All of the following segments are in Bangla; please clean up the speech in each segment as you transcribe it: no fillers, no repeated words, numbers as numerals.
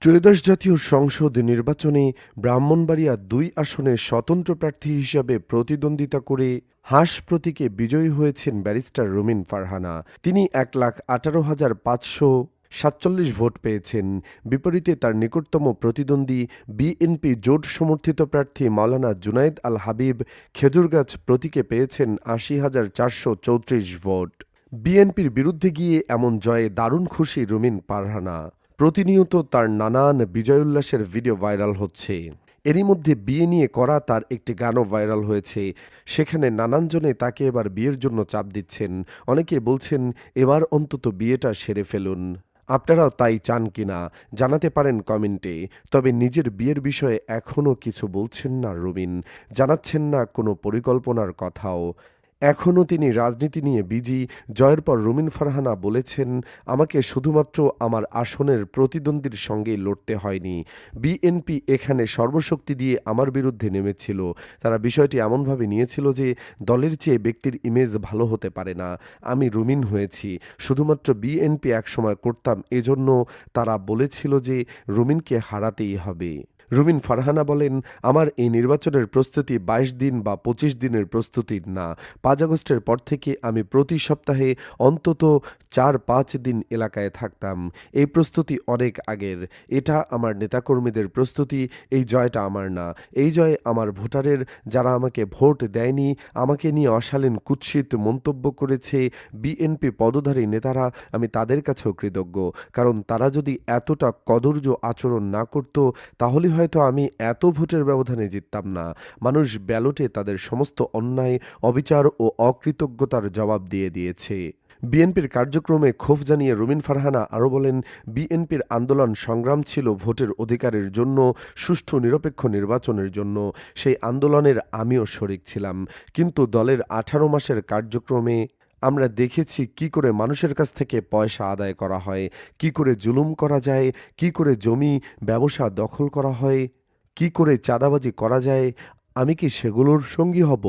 ত্রয়োদশ জাতীয় সংসদ নির্বাচনে ব্রাহ্মণবাড়িয়া ২ আসনে স্বতন্ত্র প্রার্থী হিসাবে প্রতিদ্বন্দ্বিতা করে হাঁস প্রতীকে বিজয়ী হয়েছেন ব্যারিস্টার রুমিন ফারহানা। তিনি ১,১৮,৫৪৭ ভোট পেয়েছেন। বিপরীতে তার নিকটতম প্রতিদ্বন্দ্বী বিএনপি জোট সমর্থিত প্রার্থী মাওলানা জুনায়েদ আল হাবিব খেজুরগাছ প্রতীকে পেয়েছেন ৮০,৪৩৪ ভোট। বিএনপির বিরুদ্ধে গিয়ে এমন জয়ে দারুণ খুশি রুমিন ফারহানা। প্রতিনিয়ত তার নানান বিজয়োল্লাসের ভিডিও ভাইরাল হচ্ছে। এরই মধ্যে বিয়ে নিয়ে করা তার একটি গানও ভাইরাল হয়েছে। সেখানে নানানজনে তাকে এবার বিয়ের জন্য চাপ দিচ্ছেন। অনেকে বলছেন এবার অন্তত বিয়েটা সেরে ফেলুন। আপনারাও তাই চান কিনা জানাতে পারেন কমেন্টে। তবে নিজের বিয়ের বিষয়ে এখনও কিছু বলছেন না রুমিন, জানাচ্ছেন না কোনো পরিকল্পনার কথাও। এখনও তিনি রাজনীতি নিয়ে বিজি। জয়ের পর রুমিন ফারহানা বলেছেন, আমাকে শুধুমাত্র আমার আসনের প্রতিদ্বন্দ্বীর সঙ্গেই লড়তে হয়নি। বিএনপি এখানে সর্বশক্তি দিয়ে আমার বিরুদ্ধে নেমেছিল। তারা বিষয়টি এমনভাবে নিয়েছিল যে দলের চেয়ে ব্যক্তির ইমেজ ভালো হতে পারে না। আমি রুমিন হয়েছি, শুধুমাত্র বিএনপি একসময় করতাম, এজন্য তারা বলেছিল যে রুমিনকে হারাতেই হবে। রুমিন ফারহানা বলেন, আমার এই নির্বাচনের প্রস্তুতি ২২ দিন বা ২৫ দিনের প্রস্তুতির না। ৫ আগস্টের পর থেকে আমি প্রতি সপ্তাহে অন্তত ৪-৫ দিন এলাকায় থাকতাম। এই প্রস্তুতি অনেক আগের। এটা আমার নেতাকর্মীদের প্রস্তুতি, এই জয়টা আমার না। এই জয় আমার ভোটারের, যারা আমাকে ভোট দেয়নি, আমাকে নিয়ে অশালীন কুৎসিত মন্তব্য করেছে বিএনপি পদধারী নেতারা, আমি তাদের কাছেও কৃতজ্ঞ। কারণ তারা যদি এতটা কদর্য আচরণ না করত, তাহলে হয়তো আমি এত ভোটের ব্যবধানে জিততাম না। মানুষ ব্যালটে তাদের সমস্ত অন্যায়, অবিচার ও অকৃতজ্ঞতার জবাব দিয়ে দিয়েছে। বিএনপির কার্যক্রমে ক্ষোভ জানিয়ে রুমিন ফারহানা আরও বলেন, বিএনপির আন্দোলন সংগ্রাম ছিল ভোটের অধিকারের জন্য, সুষ্ঠু নিরপেক্ষ নির্বাচনের জন্য। সেই আন্দোলনের আমিও শরিক ছিলাম। কিন্তু দলের ১৮ মাসের কার্যক্রমে আমরা দেখেছি কি করে মানুষের কাছ থেকে পয়সা আদায় করা হয়, কি করে জুলুম করা যায়, কি করে জমি ব্যবসা দখল করা হয়, কি করে চাঁদাবাজি করা যায়। আমি কি সেগুলোর সঙ্গী হব?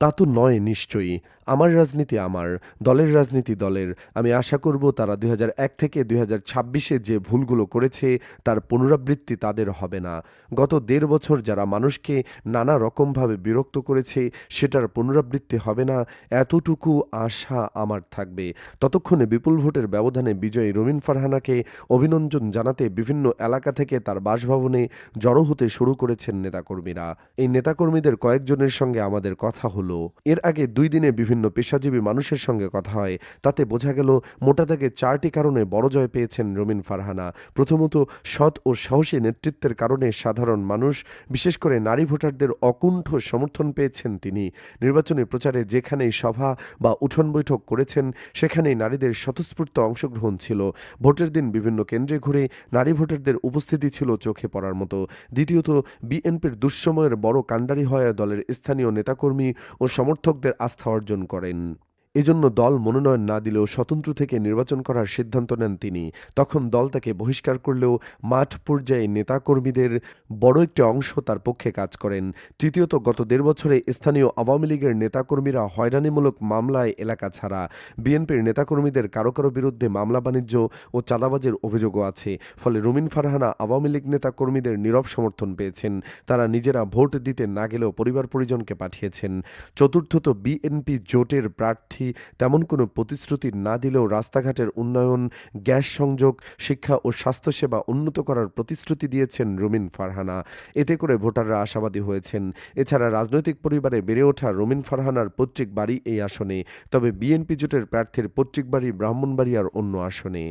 তা তো নয় নিশ্চয়ই। আমার রাজনীতি আমার, দলের রাজনীতি দলের। আমি আশা করব তারা ২০০১ থেকে ২০২৬-এ যে ভুলগুলো করেছে তার পুনরাবৃত্তি তাদের হবে না। গত ১.৫ বছর যারা মানুষকে নানা রকমভাবে বিরক্ত করেছে সেটার পুনরাবৃত্তি হবে না, এতটুকু আশা আমার থাকবে। ততক্ষণে বিপুল ভোটের ব্যবধানে বিজয়ী রুমিন ফারহানাকে অভিনন্দন জানাতে বিভিন্ন এলাকা থেকে তার বাসভবনে জড়ো হতে শুরু করেছেন নেতাকর্মীরা। এই নেতাকর্মীদের কয়েকজনের সঙ্গে আমাদের কথা হলো। এর আগে ২ দিনে বিভিন্ন পেশাজীবী মানুষের সঙ্গে কথা হয়। তাতে বোঝা গেল মোটা দাগে ৪টি কারণে বড় জয় পেয়েছেন রুমিন ফারহানা। প্রথমত, সৎ ও সাহসী নেতৃত্বের কারণে সাধারণ মানুষ, বিশেষ করে নারী ভোটারদের অকুণ্ঠ সমর্থন পেয়েছেন তিনি। নির্বাচনী প্রচারে যেখানেই সভা বা উঠোন বৈঠক করেছেন সেখানেই নারীদের স্বতঃস্ফূর্ত অংশগ্রহণ ছিল। ভোটের দিন বিভিন্ন কেন্দ্রে ঘুরে নারী ভোটারদের উপস্থিতি ছিল চোখে পড়ার মতো। দ্বিতীয়ত, বিএনপির দুঃসময়ের বড় কাণ্ডারি হয়ে দলের স্থানীয় নেতাকর্মী ও সমর্থকদের আস্থা অর্জন করেন। এজন্য দল মনোনয়ন না দিলেও স্বতন্ত্র থেকে নির্বাচন করার সিদ্ধান্ত নেন তিনি। তখন দল তাকে বহিষ্কার করলেও মাঠ পর্যায়ে নেতাকর্মীদের বড় একটি অংশ তার পক্ষে কাজ করেন। তৃতীয়ত, গত ১.৫ বছরে স্থানীয় আওয়ামী লীগের নেতাকর্মীরা হয়রানিমূলক মামলায় এলাকা ছাড়া। বিএনপির নেতাকর্মীদের কারো কারো বিরুদ্ধে মামলা বাণিজ্য ও চাঁদাবাজির অভিযোগও আছে। ফলে রুমিন ফারহানা আওয়ামী লীগ নেতাকর্মীদের নীরব সমর্থন পেয়েছেন। তারা নিজেরা ভোট দিতে না গেলেও পরিবার পরিজনকে পাঠিয়েছেন। চতুর্থত, বিএনপি জোটের প্রার্থী তেমন কোনো প্রতিশ্রুতি না দিলেও রাস্তাঘাটের উন্নয়ন, গ্যাস সংযোগ, শিক্ষা ও স্বাস্থ্যসেবা উন্নত করার প্রতিশ্রুতি দিয়েছেন রুমিন ফারহানা। এতে করে ভোটাররা আশাবাদী হয়েছেন। এছাড়া রাজনৈতিক পরিবারে বেড়ে ওঠা রুমিন ফারহানার পৈতৃক বাড়ি এই আসনে। তবে বিএনপি জোটের প্রার্থীর পৈতৃক বাড়ি ব্রাহ্মণবাড়িয়ার অন্য আসনে।